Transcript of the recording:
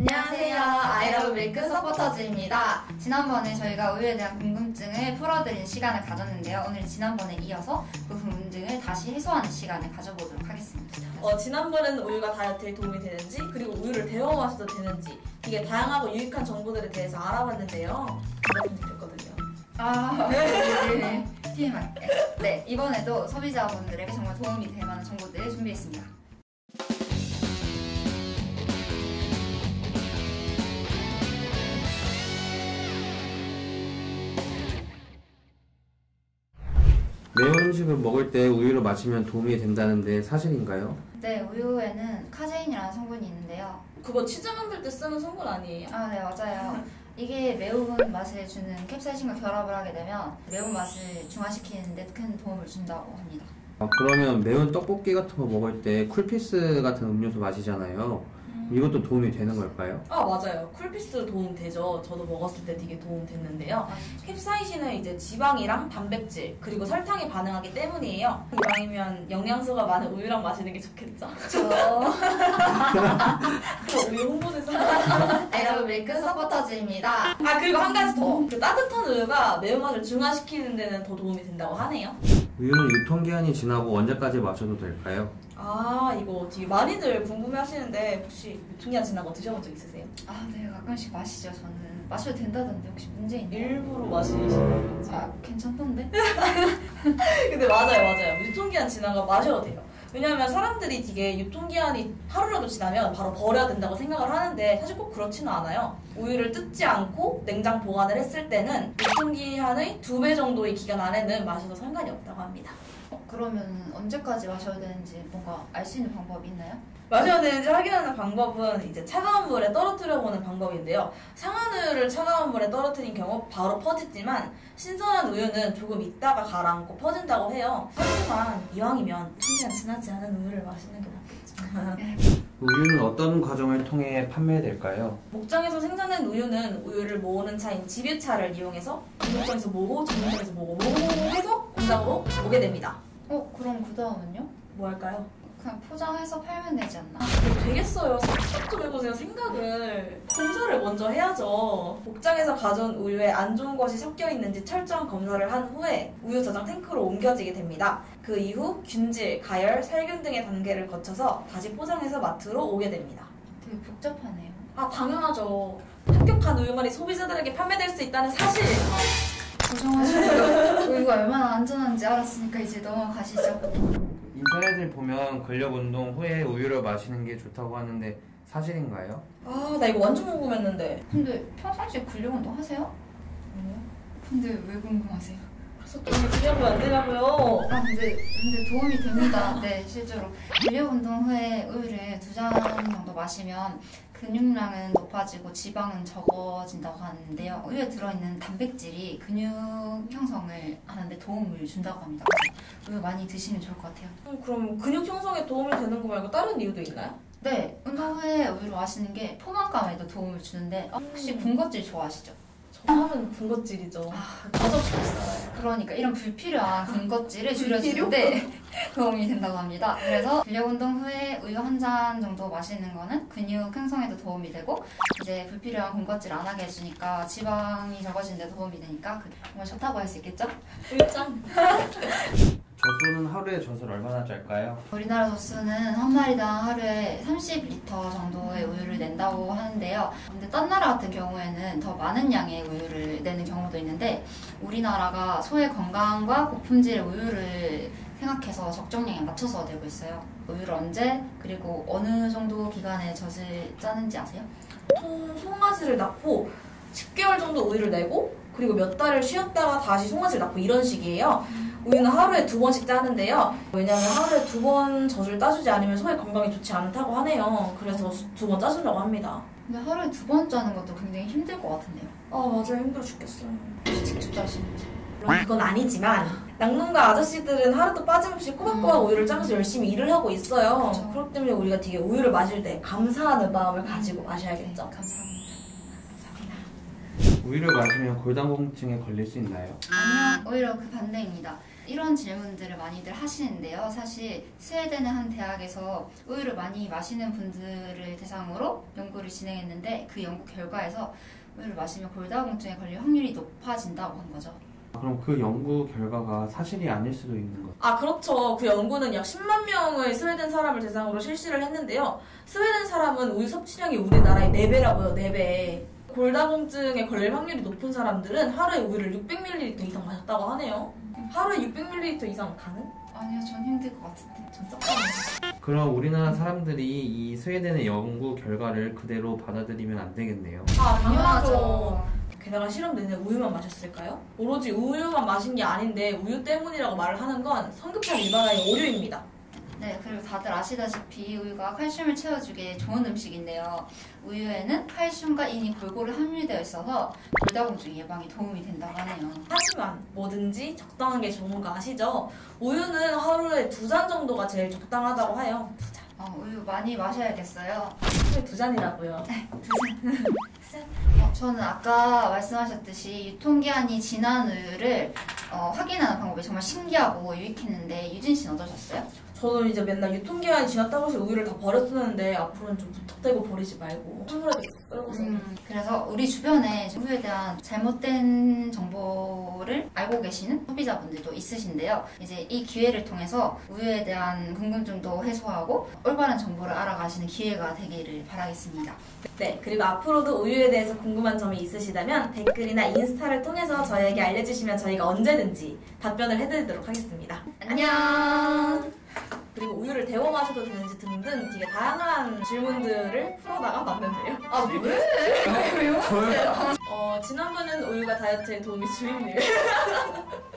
안녕하세요. 아이러브 밀크 서포터즈입니다. 지난번에 저희가 우유에 대한 궁금증을 풀어드린 시간을 가졌는데요. 오늘 지난번에 이어서 그 궁금증을 다시 해소하는 시간을 가져보도록 하겠습니다. 지난번에는 우유가 다이어트에 도움이 되는지, 그리고 우유를 데워 마셔도 되는지, 되게 다양하고 유익한 정보들에 대해서 알아봤는데요. 제가 편집했거든요. 네. TMI. 네, 이번에도 소비자분들에게 정말 도움이 될 만한 정보들을 준비했습니다. 매운 음식을 먹을 때 우유를 마시면 도움이 된다는데 사실인가요? 네, 우유에는 카제인이라는 성분이 있는데요. 그거 치즈 만들 때 쓰는 성분 아니에요? 네, 맞아요. 이게 매운 맛을 주는 캡사이신과 결합을 하게 되면 매운맛을 중화시키는 데 큰 도움을 준다고 합니다. 그러면 매운 떡볶이 같은 거 먹을 때 쿨피스 같은 음료수 마시잖아요. 이것도 도움이 되는 걸까요? 맞아요. 쿨피스 도움 되죠. 저도 먹었을 때 되게 도움 됐는데요. 캡사이신은 이제 지방이랑 단백질 그리고 설탕이 반응하기 때문이에요. 이왕이면 영양소가 많은 우유랑 마시는 게 좋겠죠. 우유 홍보대사. 아이러브 밀크 서포터즈입니다. 그리고 한 가지 더. 그 따뜻한 우유가 매운맛을 중화시키는 데는 더 도움이 된다고 하네요. 우유는 유통기한이 지나고 언제까지 마셔도 될까요? 이거 되게 많이들 궁금해 하시는데 혹시 유통기한 지나고 드셔본 적 있으세요? 네, 가끔씩 마시죠. 저는 마셔도 된다던데 혹시 문제 있나요? 일부러 마시시는 거지. 괜찮던데? 근데 맞아요. 유통기한 지나가 마셔도 돼요. 왜냐면 사람들이 되게 유통기한이 하루라도 지나면 바로 버려야 된다고 생각을 하는데 사실 꼭 그렇지는 않아요. 우유를 뜯지 않고 냉장 보관을 했을 때는 유통기한의 2배 정도의 기간 안에는 마셔도 상관이 없다고 합니다. 그러면 언제까지 마셔야 되는지 뭔가 알 수 있는 방법이 있나요? 마셔야 되는지 확인하는 방법은 이제 차가운 물에 떨어뜨려 보는 방법인데요. 상한 우유를 차가운 물에 떨어뜨린 경우 바로 퍼지지만 신선한 우유는 조금 있다가 가라앉고 퍼진다고 해요. 하지만 이왕이면 유통기한 지나지 않은 우유를 마시는 게 낫겠죠. 우유는 어떤 과정을 통해 판매될까요? 목장에서 생산된 우유는 우유를 모으는 차인 집유차를 이용해서 목장에서 모으고 전문장에서 모으고 해서 공장으로 오게 됩니다. 그럼 그 다음은요? 뭐 할까요? 그냥 포장해서 팔면 되지 않나? 되겠어요. 생각 좀 해보세요. 생각을. 공사를 먼저 해야죠. 목장에서 가져온 우유에 안 좋은 것이 섞여 있는지 철저한 검사를 한 후에 우유 저장 탱크로 옮겨지게 됩니다. 그 이후 균질, 가열, 살균 등의 단계를 거쳐서 다시 포장해서 마트로 오게 됩니다. 되게 복잡하네요. 당연하죠. 합격한 우유만이 소비자들에게 판매될 수 있다는 사실. 고정하시고요. 우유가 얼마나 안전한지 알았으니까 이제 넘어가시죠. 인터넷을 보면 근력 운동 후에 우유를 마시는 게 좋다고 하는데 사실인가요? 나 이거 완전 궁금했는데. 근데 평상시에 근력 운동 하세요? 아니요. 근데 왜 궁금하세요? 그래서 도움이 되냐고요, 안 되냐고요? 근데 도움이 됩니다. 네, 실제로. 근력 운동 후에 우유를 2잔 정도 마시면 근육량은 높아지고 지방은 적어진다고 하는데요. 우유에 들어있는 단백질이 근육 형성을 하는데 도움을 준다고 합니다. 그래서 우유 많이 드시면 좋을 것 같아요. 그럼 근육 형성에 도움이 되는 거 말고 다른 이유도 있나요? 네, 운동 후에 우유를 마시는 게 포만감에도 도움을 주는데 혹시 군것질 좋아하시죠? 하면 군것질이죠. 가져없이 없어요. 그러니까 이런 불필요한 군것질을 줄여주는데 도움이 된다고 합니다. 그래서 근력 운동 후에 우유 1잔 정도 마시는 거는 근육 형성에도 도움이 되고 이제 불필요한 군것질 안 하게 해주니까 지방이 적어지는 데 도움이 되니까 정말 좋다고 할 수 있겠죠? 일장. 젖소는 하루에 젖을 얼마나 짤까요? 우리나라 젖소는 한 마리당 하루에 30리터 정도의 우유를 낸다고 하는데요. 근데 딴 나라 같은 경우에는 더 많은 양의 우유를 내는 경우도 있는데 우리나라가 소의 건강과 고품질의 우유를 생각해서 적정량에 맞춰서 내고 있어요. 우유를 언제 그리고 어느 정도 기간에 젖을 짜는지 아세요? 보통 송아지를 낳고 10개월 정도 우유를 내고 그리고 몇 달을 쉬었다가 다시 송아지를 낳고 이런 식이에요. 우유는 하루에 2번씩 짜는데요. 왜냐하면 하루에 2번 젖을 따주지 않으면 소의 건강에 좋지 않다고 하네요. 그래서 2번 짜주려고 합니다. 근데 하루에 2번 짜는 것도 굉장히 힘들 것 같은데요. 맞아요. 힘들어 죽겠어요. 직접 짜시는지. 물론 그건 아니지만 낙농가 아저씨들은 하루도 빠짐없이 꼬박꼬박 우유를 짜면서 열심히 일을 하고 있어요. 그쵸. 그렇기 때문에 우리가 되게 우유를 마실 때 감사하는 마음을 가지고 마셔야겠죠. 네, 감사합니다. 우유를 마시면 골다공증에 걸릴 수 있나요? 아니요, 오히려 그 반대입니다. 이런 질문들을 많이들 하시는데요. 사실 스웨덴의 한 대학에서 우유를 많이 마시는 분들을 대상으로 연구를 진행했는데 그 연구 결과에서 우유를 마시면 골다공증에 걸릴 확률이 높아진다고 한 거죠. 그럼 그 연구 결과가 사실이 아닐 수도 있는 거죠? 아, 그렇죠. 그 연구는 약 10만 명의 스웨덴 사람을 대상으로 실시를 했는데요. 스웨덴 사람은 우유 섭취량이 우리나라의 4배라고요, 4배. 골다공증에 걸릴 확률이 높은 사람들은 하루에 우유를 600ml 이상 마셨다고 하네요. 하루에 600ml 이상 가능? 아니요, 전 힘들 것 같은데. 전 썩가는. 그럼 우리나라 사람들이 이 스웨덴의 연구 결과를 그대로 받아들이면 안 되겠네요. 아, 당연하죠. 게다가 실험 내내 우유만 마셨을까요? 오로지 우유만 마신 게 아닌데 우유 때문이라고 말을 하는 건 성급한 일반화의 오류입니다. 네, 그리고 다들 아시다시피 우유가 칼슘을 채워주기에 좋은 음식인데요. 우유에는 칼슘과 인이 골고루 함유되어 있어서 골다공증 예방에 도움이 된다고 하네요. 하지만 뭐든지 적당한 게 좋은 거 아시죠? 우유는 하루에 2잔 정도가 제일 적당하다고 해요. 2잔. 우유 많이 마셔야겠어요. 하루에 2잔이라고요. 저는 아까 말씀하셨듯이 유통기한이 지난 우유를 확인하는 방법이 정말 신기하고 유익했는데 유진 씨는 어떠셨어요? 저는 이제 맨날 유통기한이 지났다고 해서 우유를 다 버렸었는데 앞으로는 좀 무턱대고 버리지 말고 선물에도 끌고서 그래서 우리 주변에 우유에 대한 잘못된 정보를 알고 계시는 소비자분들도 있으신데요. 이제 이 기회를 통해서 우유에 대한 궁금증도 해소하고 올바른 정보를 알아가시는 기회가 되기를 바라겠습니다. 네, 그리고 앞으로도 우유에 대해서 궁금한 점이 있으시다면 댓글이나 인스타를 통해서 저희에게 알려주시면 저희가 언제든지 답변을 해드리도록 하겠습니다. 안녕! 그리고 우유를 데워 마셔도 되는지 등등 되게 다양한 질문들을 풀어나가 봤는데요. 아, 왜? 왜 웃으세요? 지난번은 우유가 다이어트에 도움이 주입니다.